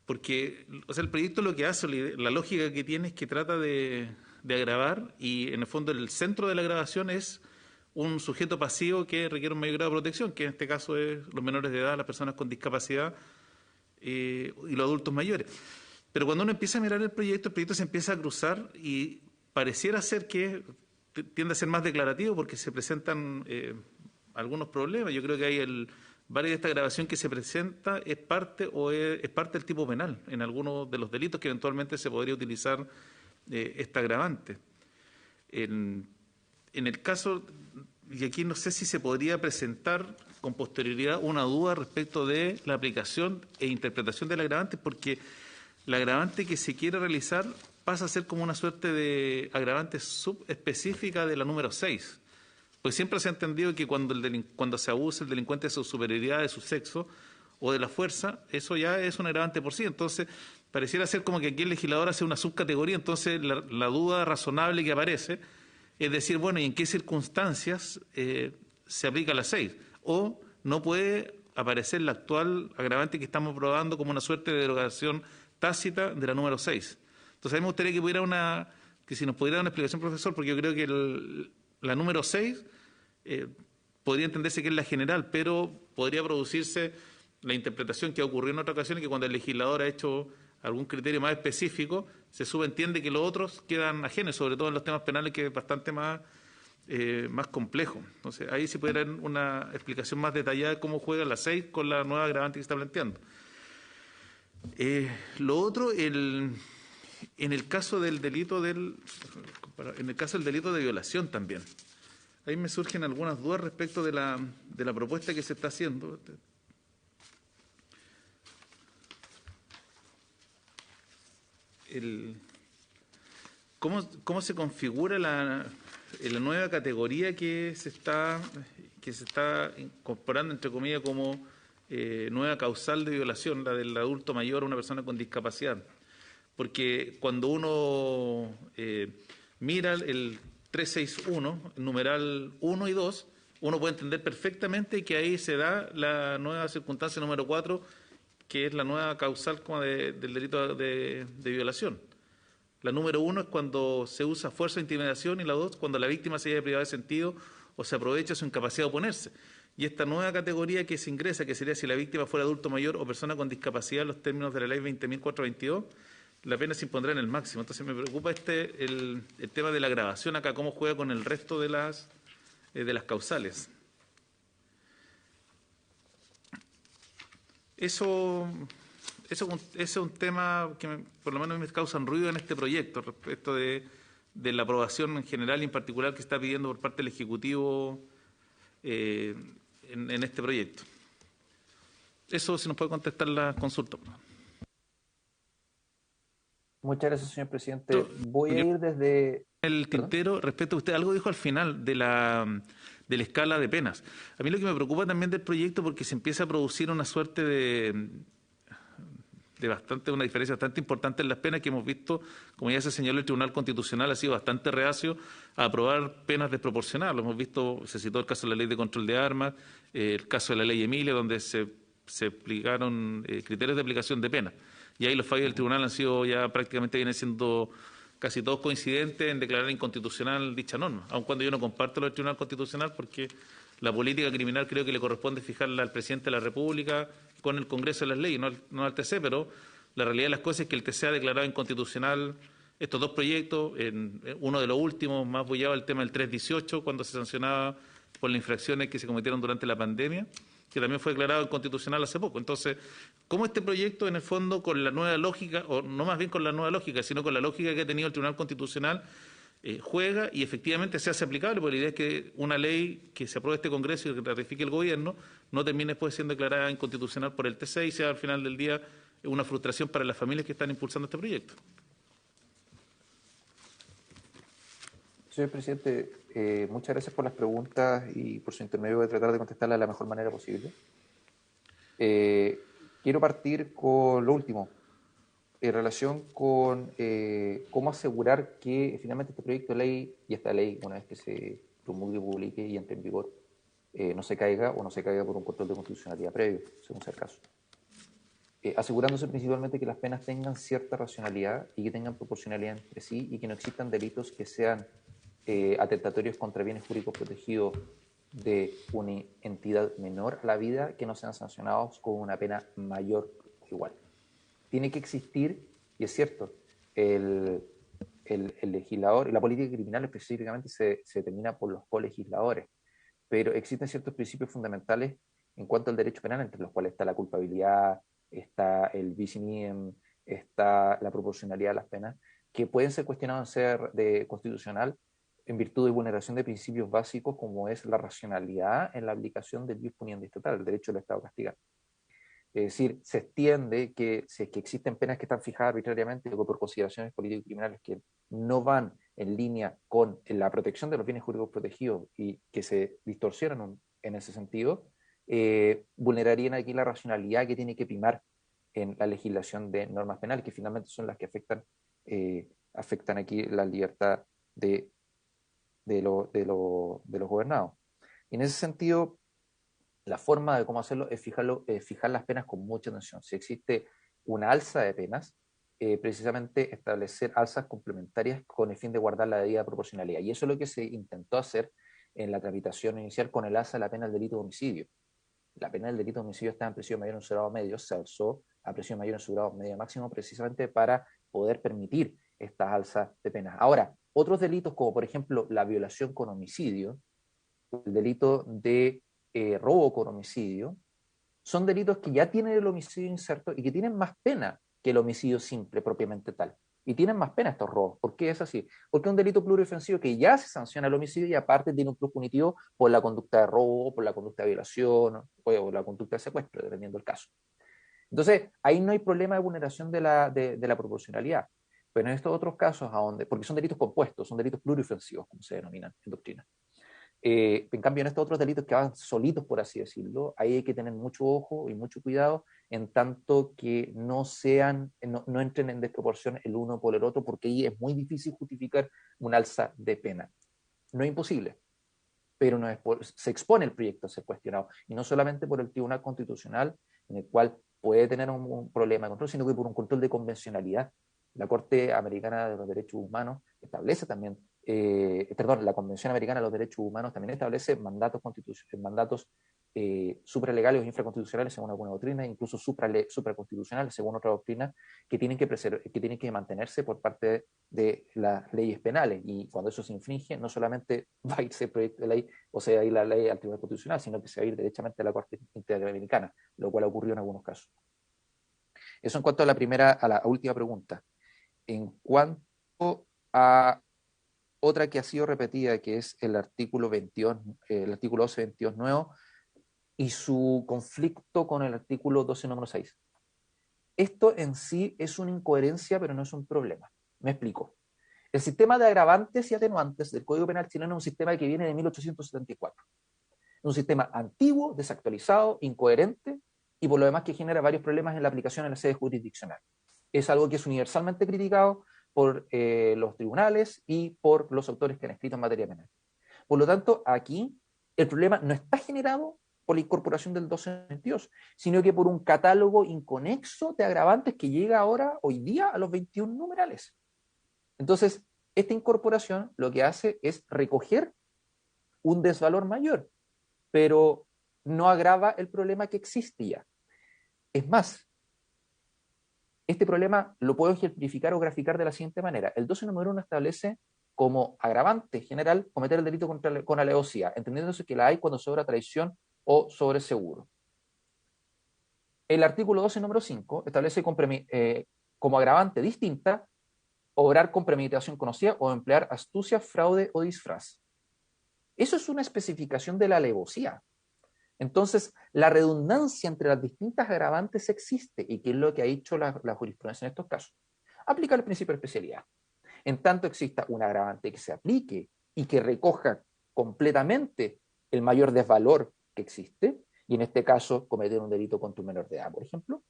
Porque el proyecto lo que hace, la lógica que tiene es que trata de agravar y en el fondo el centro de la agravación es un sujeto pasivo que requiere un mayor grado de protección, que en este caso es los menores de edad, las personas con discapacidad y los adultos mayores. Pero cuando uno empieza a mirar el proyecto se empieza a cruzar y pareciera ser que tiende a ser más declarativo porque se presentan algunos problemas. Yo creo que hay varias de esta grabación que se presenta es parte del tipo penal en algunos de los delitos que eventualmente se podría utilizar esta agravante. En el caso, y aquí no sé si se podría presentar con posterioridad una duda respecto de la aplicación e interpretación del agravante, porque la agravante que se quiere realizar pasa a ser como una suerte de agravante subespecífica de la número 6. Porque siempre se ha entendido que cuando se abusa el delincuente de su superioridad, de su sexo o de la fuerza, eso ya es un agravante por sí. Entonces, pareciera ser como que aquí el legislador hace una subcategoría. Entonces, la duda razonable que aparece es decir, bueno, ¿y en qué circunstancias se aplica la 6? O no puede aparecer la actual agravante que estamos probando como una suerte de derogación tácita de la número 6. Entonces, a mí me gustaría que si nos pudiera dar una explicación, profesor, porque yo creo que la número 6 podría entenderse que es la general, pero podría producirse la interpretación que ha ocurrido en otras ocasiones, que cuando el legislador ha hecho algún criterio más específico, se subentiende que los otros quedan ajenos, sobre todo en los temas penales, que es bastante más complejo. Entonces, ahí sí puede dar una explicación más detallada de cómo juega la 6 con la nueva agravante que está planteando. Lo otro, en el caso del delito de violación también. Ahí me surgen algunas dudas respecto de la propuesta que se está haciendo. ¿Cómo se configura la nueva categoría que se está incorporando, entre comillas, como nueva causal de violación, la del adulto mayor o una persona con discapacidad? Porque cuando uno mira el 361, el numeral 1 y 2, uno puede entender perfectamente que ahí se da la nueva circunstancia número 4, que es la nueva causal como del delito de violación. La número 1 es cuando se usa fuerza o intimidación, y la 2 cuando la víctima se haya privada de sentido o se aprovecha su incapacidad de oponerse. Y esta nueva categoría que se ingresa, que sería si la víctima fuera adulto mayor o persona con discapacidad en los términos de la ley 20.422, la pena se impondrá en el máximo. Entonces me preocupa el tema de la agravación acá, cómo juega con el resto de las causales. Eso es un tema que por lo menos me causan ruido en este proyecto, respecto de la aprobación en general y en particular que está pidiendo por parte del Ejecutivo en este proyecto. Eso, si nos puede contestar la consulta. Muchas gracias, señor presidente. Voy a ir desde el tintero respecto a usted. Algo dijo al final de la escala de penas. A mí lo que me preocupa también del proyecto, porque se empieza a producir una suerte de una diferencia bastante importante en las penas que hemos visto, como ya se señaló, el Tribunal Constitucional ha sido bastante reacio a aprobar penas desproporcionadas. Lo hemos visto, se citó el caso de la Ley de Control de Armas, el caso de la Ley Emilia, donde se aplicaron criterios de aplicación de penas. Y ahí los fallos del tribunal han sido ya prácticamente, vienen siendo casi todos coincidentes en declarar inconstitucional dicha norma, aun cuando yo no comparto lo del Tribunal Constitucional, porque la política criminal creo que le corresponde fijarla al presidente de la República con el Congreso de las leyes, no al TC, pero la realidad de las cosas es que el TC ha declarado inconstitucional estos dos proyectos. En uno de los últimos, más bullado, el tema del 318, cuando se sancionaba por las infracciones que se cometieron durante la pandemia, que también fue declarado inconstitucional hace poco. Entonces, ¿cómo este proyecto, en el fondo, con la nueva lógica, o no más bien con la nueva lógica, sino con la lógica que ha tenido el Tribunal Constitucional, juega y efectivamente se hace aplicable? Porque la idea es que una ley que se apruebe este Congreso y que ratifique el Gobierno no termine después siendo declarada inconstitucional por el TC y sea al final del día una frustración para las familias que están impulsando este proyecto. Señor presidente, muchas gracias por las preguntas y por su intermedio de tratar de contestarlas de la mejor manera posible. Quiero partir con lo último, en relación con cómo asegurar que finalmente este proyecto de ley y esta ley, una vez que se promulgue, publique y entre en vigor, no se caiga o no se caiga por un control de constitucionalidad previo, según sea el caso. Asegurándose principalmente que las penas tengan cierta racionalidad y que tengan proporcionalidad entre sí y que no existan delitos que sean atentatorios contra bienes jurídicos protegidos de una entidad menor a la vida que no sean sancionados con una pena mayor o igual. Tiene que existir, y es cierto, el legislador, y la política criminal específicamente se determina por los colegisladores, pero existen ciertos principios fundamentales en cuanto al derecho penal, entre los cuales está la culpabilidad, está el bis in idem, está la proporcionalidad de las penas, que pueden ser cuestionados en ser de constitucional en virtud de vulneración de principios básicos como es la racionalidad en la aplicación del jus puniendi estatal, el derecho del Estado a castigar. Es decir, se extiende que si es que existen penas que están fijadas arbitrariamente o por consideraciones político-criminales que no van en línea con la protección de los bienes jurídicos protegidos y que se distorsionan en ese sentido, vulnerarían aquí la racionalidad que tiene que primar en la legislación de normas penales, que finalmente son las que afectan aquí la libertad de los gobernados. Y en ese sentido, la forma de cómo hacerlo es fijar las penas con mucha atención. Si existe una alza de penas, precisamente establecer alzas complementarias con el fin de guardar la debida proporcionalidad. Y eso es lo que se intentó hacer en la tramitación inicial con el alza de la pena del delito de homicidio. La pena del delito de homicidio estaba en presidio mayor en su grado medio, se alzó a presidio mayor en su grado medio máximo precisamente para poder permitir estas alzas de penas. Ahora, otros delitos como por ejemplo la violación con homicidio, el delito de robo con homicidio, son delitos que ya tienen el homicidio inserto y que tienen más pena que el homicidio simple propiamente tal. Y tienen más pena estos robos. ¿Por qué es así? Porque es un delito pluriofensivo que ya se sanciona el homicidio y aparte tiene un plus punitivo por la conducta de robo, por la conducta de violación o por la conducta de secuestro, dependiendo del caso. Entonces, ahí no hay problema de vulneración de la proporcionalidad. Pero en estos otros casos, porque son delitos compuestos, son delitos pluriofensivos, como se denominan en doctrina. En cambio, en estos otros delitos que van solitos, por así decirlo, ahí hay que tener mucho ojo y mucho cuidado en tanto que no entren en desproporción el uno por el otro, porque ahí es muy difícil justificar un alza de pena. No es imposible, pero se expone el proyecto a ser cuestionado, y no solamente por el Tribunal Constitucional, en el cual puede tener un problema de control, sino que por un control de convencionalidad. La Corte Americana de los Derechos Humanos establece también, la Convención Americana de los Derechos Humanos también establece mandatos supralegales o infraconstitucionales según alguna doctrina, incluso supraconstitucionales según otra doctrina, que tienen que mantenerse por parte de las leyes penales. Y cuando eso se infringe, no solamente va a irse el proyecto de ley, o sea, va a ir la ley al Tribunal Constitucional, sino que se va a ir derechamente a la Corte Interamericana, lo cual ocurrió en algunos casos. Eso en cuanto a la última pregunta. En cuanto a otra que ha sido repetida, que es el artículo 12.22 nuevo y su conflicto con el artículo 12 número 6. Esto en sí es una incoherencia, pero no es un problema. Me explico. El sistema de agravantes y atenuantes del Código Penal chileno es un sistema que viene de 1874. Es un sistema antiguo, desactualizado, incoherente y por lo demás que genera varios problemas en la aplicación en la sede jurisdiccional. Es algo que es universalmente criticado por los tribunales y por los autores que han escrito en materia penal. Por lo tanto, aquí el problema no está generado por la incorporación del 12.22, sino que por un catálogo inconexo de agravantes que llega ahora, hoy día, a los 21 numerales. Entonces, esta incorporación lo que hace es recoger un desvalor mayor, pero no agrava el problema que existía. Es más, este problema lo puedo ejemplificar o graficar de la siguiente manera. El 12 número 1 establece como agravante general cometer el delito con alevosía, entendiéndose que la hay cuando sobra traición o sobre seguro. El artículo 12 número 5 establece como agravante distinta obrar con premeditación conocida o emplear astucia, fraude o disfraz. Eso es una especificación de la alevosía. Entonces, la redundancia entre las distintas agravantes existe, y que es lo que ha hecho la jurisprudencia en estos casos. Aplica el principio de especialidad. En tanto exista un agravante que se aplique y que recoja completamente el mayor desvalor que existe, y en este caso cometer un delito contra un menor de edad, por ejemplo,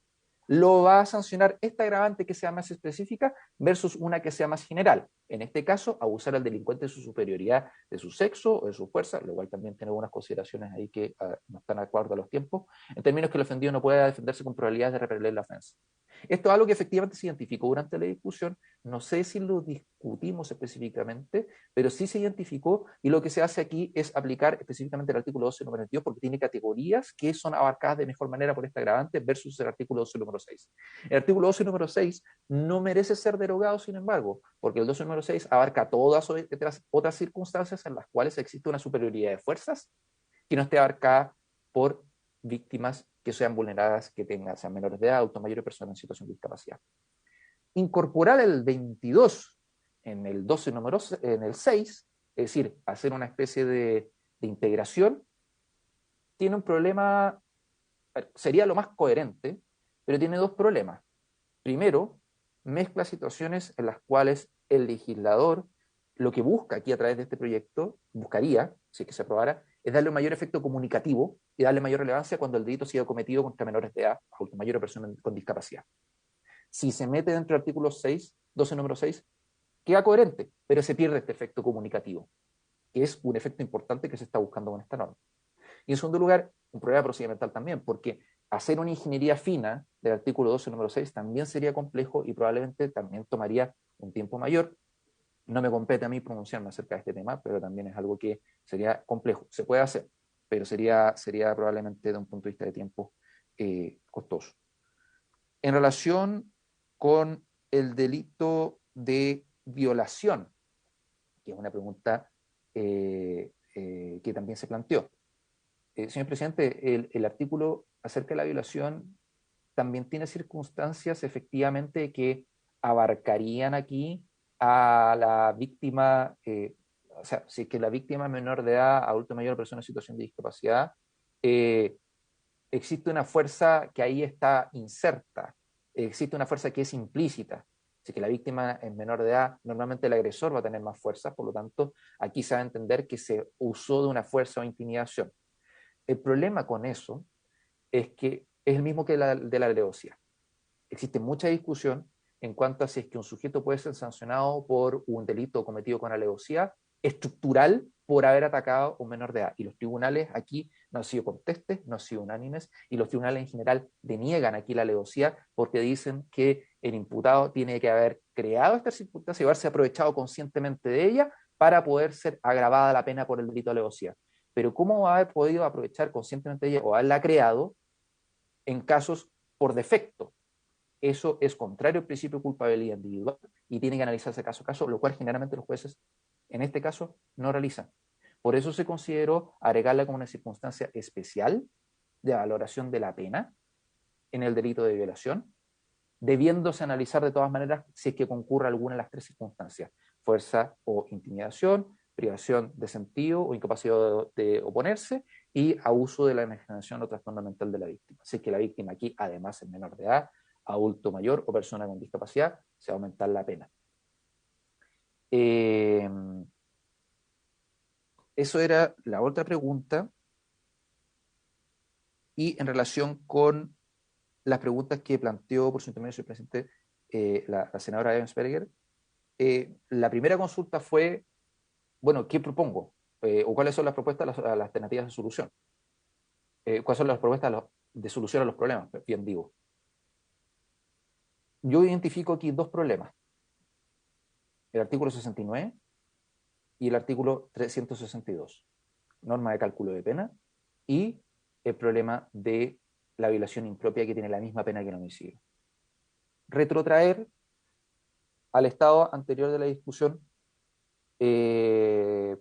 lo va a sancionar esta agravante que sea más específica versus una que sea más general. En este caso, abusar al delincuente de su superioridad, de su sexo o de su fuerza, lo cual también tiene algunas consideraciones ahí que no están de acuerdo a los tiempos, en términos que el ofendido no pueda defenderse con probabilidades de repeler la ofensa. Esto es algo que efectivamente se identificó durante la discusión. No sé si lo discutimos específicamente, pero sí se identificó, y lo que se hace aquí es aplicar específicamente el artículo 12 número 22 porque tiene categorías que son abarcadas de mejor manera por este agravante versus el artículo 12 número 6. El artículo 12 número 6 no merece ser derogado, sin embargo, porque el 12 número 6 abarca todas otras circunstancias en las cuales existe una superioridad de fuerzas que no esté abarcada por víctimas que sean vulneradas, que sean menores de edad, adultos mayores, personas en situación de discapacidad. Incorporar el 22 en el 12 número, en el 6, es decir, hacer una especie de integración, tiene un problema, sería lo más coherente, pero tiene dos problemas. Primero, mezcla situaciones en las cuales el legislador lo que busca aquí a través de este proyecto, buscaría, si es que se aprobara, es darle un mayor efecto comunicativo y darle mayor relevancia cuando el delito sea cometido contra menores de edad, adultos mayores o personas con discapacidad. Si se mete dentro del artículo 6, 12 número 6, queda coherente, pero se pierde este efecto comunicativo, que es un efecto importante que se está buscando con esta norma. Y en segundo lugar, un problema procedimental también, porque hacer una ingeniería fina del artículo 12 número 6 también sería complejo y probablemente también tomaría un tiempo mayor. No me compete a mí pronunciarme acerca de este tema, pero también es algo que sería complejo. Se puede hacer, pero sería probablemente de un punto de vista de tiempo costoso. En relación con el delito de violación, que es una pregunta que también se planteó. Señor presidente, el artículo acerca de la violación también tiene circunstancias efectivamente que abarcarían aquí a la víctima, o sea, si es que la víctima menor de edad, adulto mayor o persona en situación de discapacidad, existe una fuerza que ahí está inserta, existe una fuerza que es implícita. Si es que la víctima es menor de edad, normalmente el agresor va a tener más fuerza, por lo tanto, aquí se va a entender que se usó de una fuerza o intimidación. El problema con eso es que es el mismo que de la alevosía. Existe mucha discusión en cuanto a si es que un sujeto puede ser sancionado por un delito cometido con alevosía estructural por haber atacado a un menor de edad. Y los tribunales aquí no han sido contestes, no han sido unánimes, y los tribunales en general deniegan aquí la alevosía porque dicen que el imputado tiene que haber creado esta circunstancia y haberse aprovechado conscientemente de ella para poder ser agravada la pena por el delito de alevosía. Pero ¿cómo va a haber podido aprovechar conscientemente de ella o haberla creado en casos por defecto? Eso es contrario al principio de culpabilidad individual y tiene que analizarse caso a caso, lo cual generalmente los jueces, en este caso, no realizan. Por eso se consideró agregarla como una circunstancia especial de valoración de la pena en el delito de violación, debiéndose analizar de todas maneras si es que concurre alguna de las tres circunstancias: fuerza o intimidación, privación de sentido o incapacidad de oponerse y abuso de la enajenación o trastorno mental de la víctima. Si es que la víctima aquí además es menor de edad, adulto mayor o persona con discapacidad, se va a aumentar la pena. Eso era la otra pregunta. Y en relación con las preguntas que planteó por su intermedio, señor presidente, la senadora Evans-Berger, la primera consulta fue, bueno, ¿qué propongo? ¿O cuáles son las propuestas, las alternativas de solución? ¿Cuáles son las propuestas de solución a los problemas? Bien digo. Yo identifico aquí dos problemas: el artículo 69 y el artículo 362, norma de cálculo de pena, y el problema de la violación impropia, que tiene la misma pena que el homicidio. Retrotraer al estado anterior de la discusión y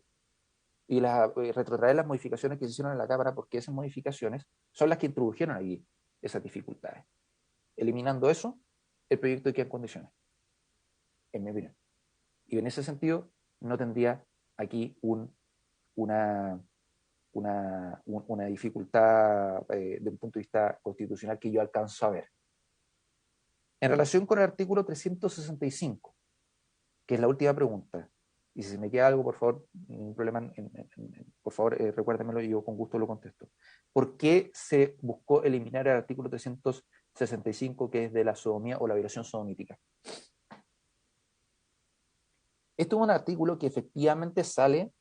retrotraer las modificaciones que se hicieron en la Cámara, porque esas modificaciones son las que introdujeron ahí esas dificultades. Eliminando eso, el proyecto queda en condiciones, en mi opinión. Y en ese sentido, no tendría aquí una dificultad de un punto de vista constitucional que yo alcanzo a ver. En relación con el artículo 365, que es la última pregunta, y si se me queda algo, por favor, ningún problema, por favor, recuérdamelo y yo con gusto lo contesto. ¿Por qué se buscó eliminar el artículo 365, que es de la sodomía o la violación sodomítica? Esto es un artículo que efectivamente sale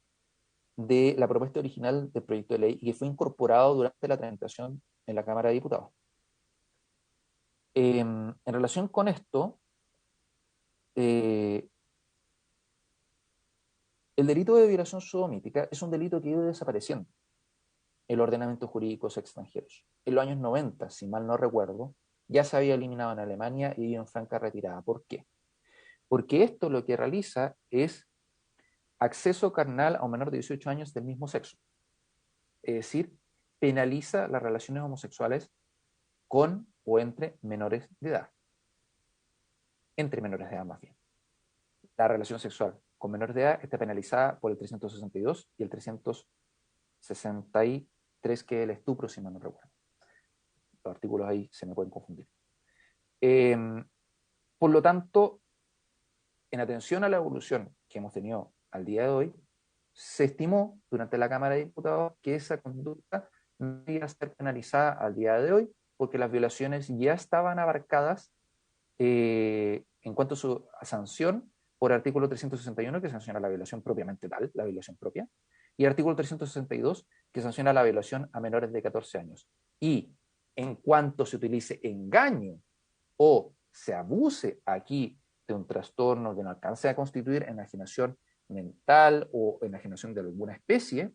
de la propuesta original del proyecto de ley y que fue incorporado durante la tramitación en la Cámara de Diputados. En relación con esto, el delito de violación sodomítica es un delito que ha ido desapareciendo en los ordenamientos jurídicos extranjeros. En los años 90, si mal no recuerdo, ya se había eliminado en Alemania y en franca retirada. ¿Por qué? Porque esto lo que realiza es acceso carnal a un menor de 18 años del mismo sexo. Es decir, penaliza las relaciones homosexuales con o entre menores de edad. Entre menores de edad, más bien. La relación sexual con menores de edad está penalizada por el 362 y el 363, que es el estupro, si mal no recuerdo. Los artículos ahí se me pueden confundir. Por lo tanto, en atención a la evolución que hemos tenido al día de hoy, se estimó durante la Cámara de Diputados que esa conducta no iba a ser penalizada al día de hoy, porque las violaciones ya estaban abarcadas en cuanto a su sanción por artículo 361, que sanciona la violación propiamente tal, la violación propia, y artículo 362, que sanciona la violación a menores de 14 años. Y en cuanto se utilice engaño o se abuse aquí de un trastorno que no alcance a constituir enajenación mental o enajenación de alguna especie,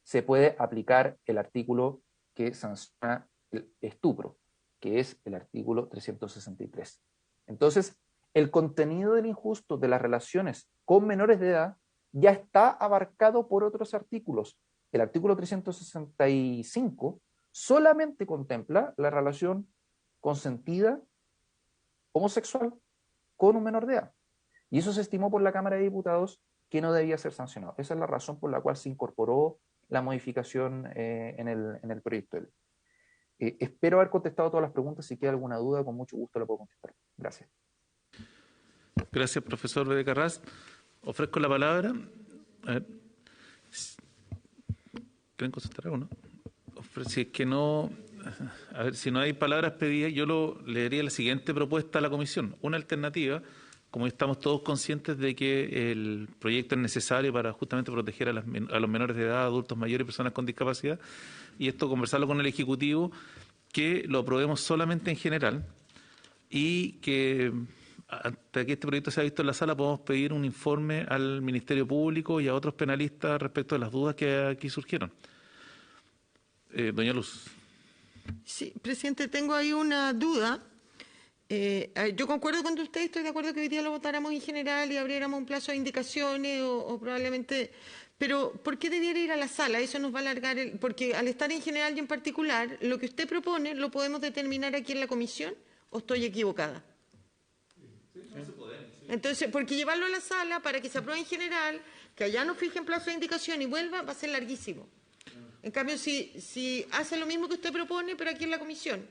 se puede aplicar el artículo que sanciona el estupro, que es el artículo 363. Entonces, el contenido del injusto de las relaciones con menores de edad ya está abarcado por otros artículos. El artículo 365 solamente contempla la relación consentida homosexual con un menor de edad. Y eso se estimó por la Cámara de Diputados que no debía ser sancionado. Esa es la razón por la cual se incorporó la modificación en el proyecto de ley. Espero haber contestado todas las preguntas. Si queda alguna duda, con mucho gusto la puedo contestar. Gracias. Gracias, profesor Becerra. Ofrezco la palabra. A ver. ¿Quieren consultar algo, no? Si es que no, a ver, si no hay palabras pedidas, yo leería la siguiente propuesta a la comisión. Una alternativa, como estamos todos conscientes de que el proyecto es necesario para justamente proteger a los menores de edad, adultos mayores y personas con discapacidad, y esto conversarlo con el Ejecutivo, que lo aprobemos solamente en general y que hasta que este proyecto sea visto en la sala podemos pedir un informe al Ministerio Público y a otros penalistas respecto de las dudas que aquí surgieron. Doña Luz. Sí, presidente, tengo ahí una duda. Yo concuerdo con usted, estoy de acuerdo que hoy día lo votáramos en general y abriéramos un plazo de indicaciones o probablemente... Pero, ¿por qué debiera ir a la sala? Eso nos va a alargar, porque al estar en general y en particular, lo que usted propone, ¿lo podemos determinar aquí en la comisión o estoy equivocada? Entonces, porque llevarlo a la sala para que se apruebe en general, que allá nos fijen plazo de indicación y vuelva, va a ser larguísimo. En cambio, si hace lo mismo que usted propone, pero aquí en la comisión,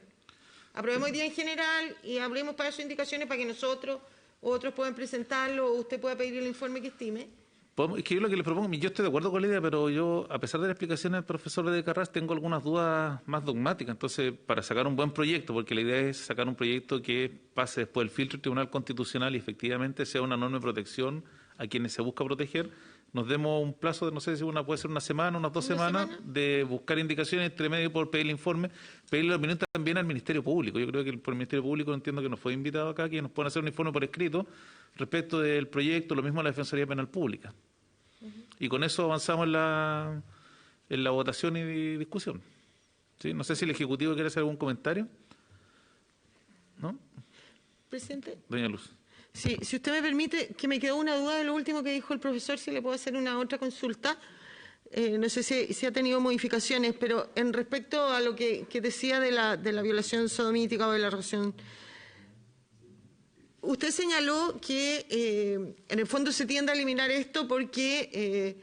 aprobemos hoy día en general y hablemos plazo de indicaciones para que nosotros o otros puedan presentarlo o usted pueda pedir el informe que estime. Es que yo lo que le propongo, yo estoy de acuerdo con la idea, pero yo, a pesar de la explicación del profesor Becerra, tengo algunas dudas más dogmáticas. Entonces, para sacar un buen proyecto, porque la idea es sacar un proyecto que pase después del filtro del Tribunal Constitucional y efectivamente sea una norma de protección a quienes se busca proteger, nos demos un plazo de, no sé si puede ser una semana, unas 2 semanas, de buscar indicaciones entre medio por pedir el informe, pedirle la opinión también al Ministerio Público. Yo creo que por el Ministerio Público entiendo que nos fue invitado acá, que nos pueden hacer un informe por escrito respecto del proyecto, lo mismo a la Defensoría Penal Pública. Y con eso avanzamos en la votación y discusión. ¿Sí? No sé si el Ejecutivo quiere hacer algún comentario. ¿No? Presidente. Doña Luz. Sí, si usted me permite, que me quedó una duda de lo último que dijo el profesor, si le puedo hacer una otra consulta. No sé si ha tenido modificaciones, pero en respecto a lo que decía de la violación sodomítica o de la relación... Usted señaló que en el fondo se tiende a eliminar esto porque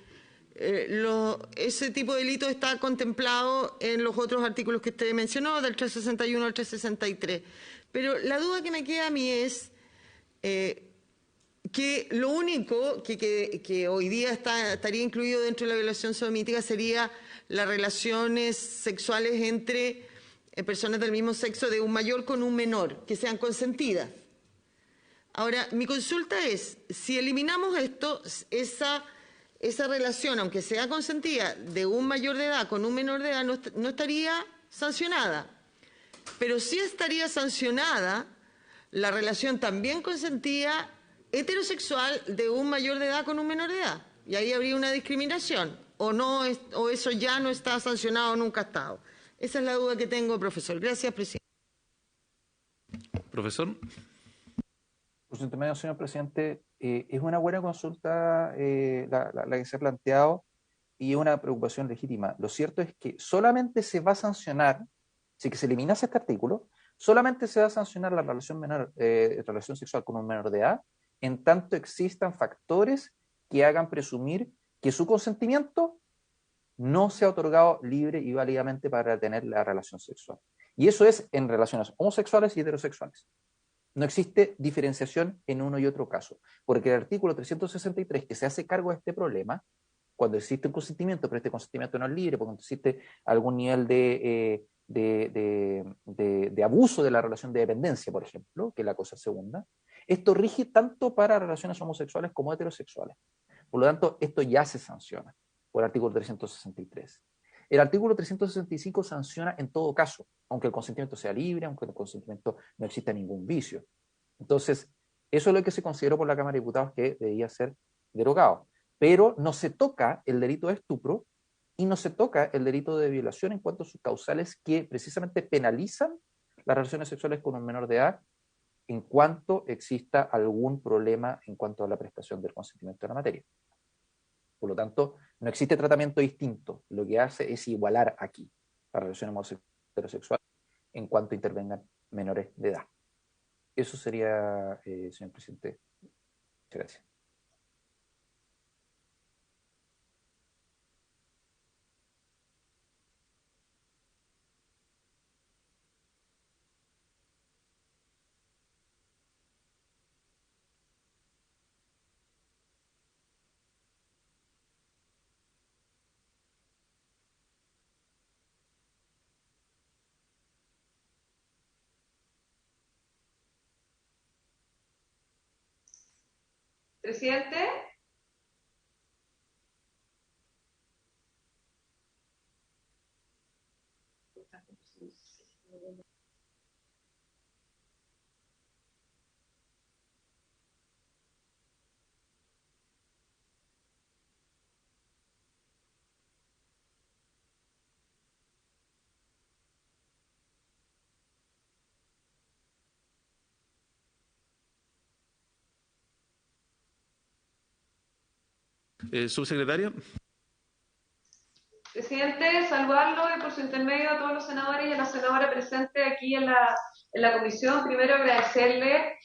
ese tipo de delito está contemplado en los otros artículos que usted mencionó, del 361 al 363. Pero la duda que me queda a mí es que lo único que hoy día estaría incluido dentro de la violación sodomítica sería las relaciones sexuales entre personas del mismo sexo de un mayor con un menor, que sean consentidas. Ahora, mi consulta es, si eliminamos esto, esa relación, aunque sea consentida, de un mayor de edad con un menor de edad, no estaría sancionada. Pero sí estaría sancionada la relación también consentida heterosexual de un mayor de edad con un menor de edad. Y ahí habría una discriminación. O eso ya no está sancionado, nunca ha estado. Esa es la duda que tengo, profesor. Gracias, presidente. Profesor. Por su intermedio, señor presidente, es una buena consulta la que se ha planteado y es una preocupación legítima. Lo cierto es que solamente se va a sancionar, si que se eliminase este artículo, solamente se va a sancionar la relación sexual con un menor de edad, en tanto existan factores que hagan presumir que su consentimiento no se ha otorgado libre y válidamente para tener la relación sexual. Y eso es en relaciones homosexuales y heterosexuales. No existe diferenciación en uno y otro caso, porque el artículo 363, que se hace cargo de este problema, cuando existe un consentimiento, pero este consentimiento no es libre, cuando existe algún nivel de abuso de la relación de dependencia, por ejemplo, que es la cosa segunda, esto rige tanto para relaciones homosexuales como heterosexuales. Por lo tanto, esto ya se sanciona por el artículo 363. El artículo 365 sanciona en todo caso, aunque el consentimiento sea libre, aunque el consentimiento no exista ningún vicio. Entonces, eso es lo que se consideró por la Cámara de Diputados que debía ser derogado. Pero no se toca el delito de estupro y no se toca el delito de violación en cuanto a sus causales que precisamente penalizan las relaciones sexuales con un menor de edad en cuanto exista algún problema en cuanto a la prestación del consentimiento de la materia. Por lo tanto, no existe tratamiento distinto. Lo que hace es igualar aquí las relaciones heterosexuales en cuanto intervengan menores de edad. Eso sería, señor presidente. Muchas gracias. Presidente. Subsecretario. Presidente, saludarlo y por su intermedio a todos los senadores y a la senadora presente aquí en la comisión. Primero agradecerle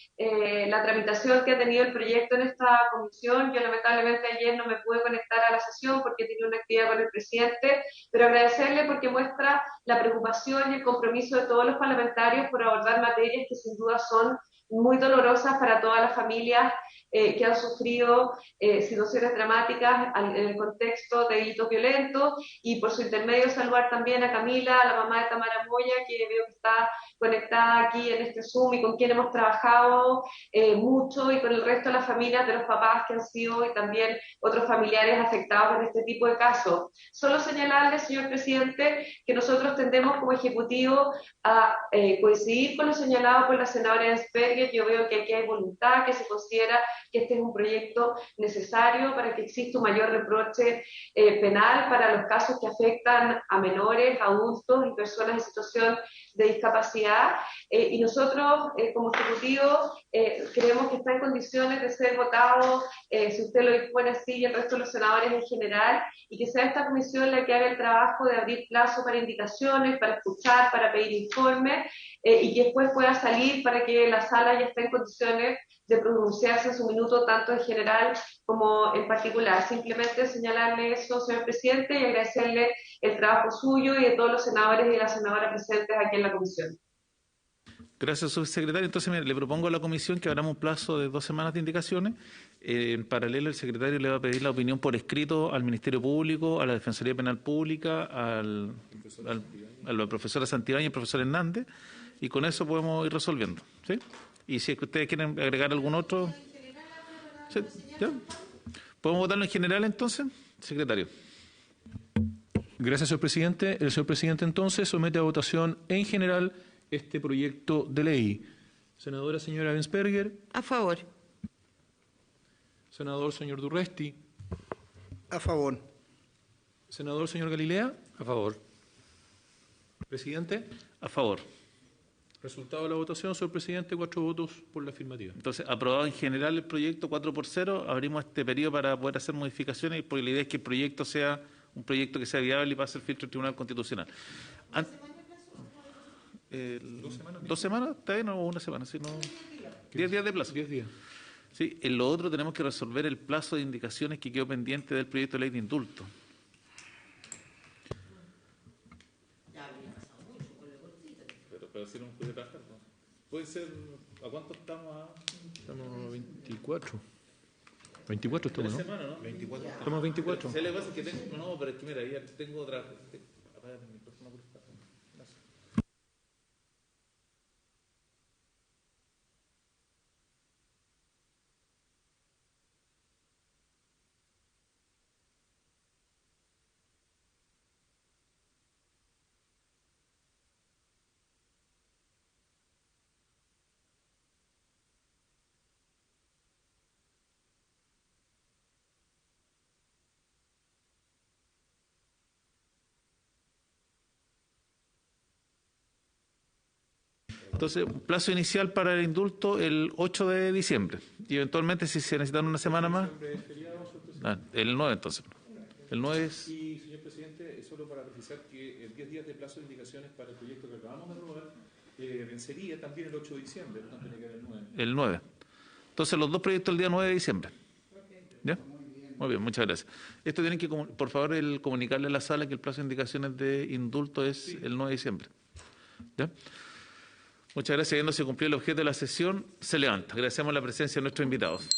la tramitación que ha tenido el proyecto en esta comisión. Yo lamentablemente ayer no me pude conectar a la sesión porque tenía una actividad con el presidente, pero agradecerle porque muestra la preocupación y el compromiso de todos los parlamentarios por abordar materias que sin duda son muy dolorosas para todas las familias que han sufrido situaciones dramáticas en el contexto de delitos violentos, y por su intermedio saludar también a Camila, a la mamá de Tamara Moya, que veo que está conectada aquí en este Zoom y con quien hemos trabajado mucho, y con el resto de las familias de los papás que han sido y también otros familiares afectados en este tipo de casos. Solo señalarle, señor presidente, que nosotros tendemos como Ejecutivo a coincidir con lo señalado por la senadora Ensperger. Yo veo que aquí hay voluntad, que se considera que este es un proyecto necesario para que exista un mayor reproche penal para los casos que afectan a menores, adultos y personas en situación de discapacidad, y nosotros como Ejecutivo creemos que está en condiciones de ser votado, si usted lo dispone así, y el resto de los senadores en general, y que sea esta comisión la que haga el trabajo de abrir plazo para indicaciones, para escuchar, para pedir informes, y que después pueda salir para que la sala ya esté en condiciones de pronunciarse en su minuto, tanto en general como en particular. Simplemente señalarle eso, señor presidente, y agradecerle el trabajo suyo y de todos los senadores y las senadoras presentes aquí en la comisión. Gracias, subsecretario. Entonces, mire, le propongo a la comisión que abramos un plazo de 2 semanas de indicaciones. En paralelo, el secretario le va a pedir la opinión por escrito al Ministerio Público, a la Defensoría Penal Pública, a la profesora Santibáñez y al profesor Hernández, y con eso podemos ir resolviendo, ¿sí? Y si es que ustedes quieren agregar algún otro... ¿Sí? ¿Ya? ¿Podemos votarlo en general entonces, secretario? Gracias, señor presidente. El señor presidente entonces somete a votación en general este proyecto de ley. Senadora señora Ensperger. A favor. Senador señor Durresti. A favor. Senador señor Galilea. A favor. Presidente. A favor. Resultado de la votación, señor presidente, 4 votos por la afirmativa. Entonces, aprobado en general el proyecto 4-0, abrimos este periodo para poder hacer modificaciones, porque la idea es que el proyecto sea un proyecto que sea viable y pase el filtro del Tribunal Constitucional. 2 semanas, ¿está bien? O 1 semana, si no... 10 días de plazo. 10 días. Sí, en lo otro tenemos que resolver el plazo de indicaciones que quedó pendiente del proyecto de ley de indulto. Pero si no puede trabajar, ¿no? Puede ser, ¿a cuánto estamos? Estamos 24. 24 estamos, ¿no? Semana, ¿no? 24. Estamos 24. Se le pasa que tengo, no, pero es que mira, ya tengo otra. Apaga el micrófono, por favor. Gracias. Entonces, plazo inicial para el indulto el 8 de diciembre. Y eventualmente, si se necesitan una semana más. El 9 entonces. El 9 es. Y, señor presidente, solo para precisar que el 10 días de plazo de indicaciones para el proyecto que acabamos de aprobar vencería también el 8 de diciembre, no tiene que ver el 9. El 9. Entonces, los dos proyectos el día 9 de diciembre. ¿Ya? Muy bien, muchas gracias. Esto tienen que, por favor, comunicarle a la sala que el plazo de indicaciones de indulto es el 9 de diciembre. ¿Ya? Muchas gracias. Habiéndose cumplido el objeto de la sesión, se levanta. Agradecemos la presencia de nuestros invitados.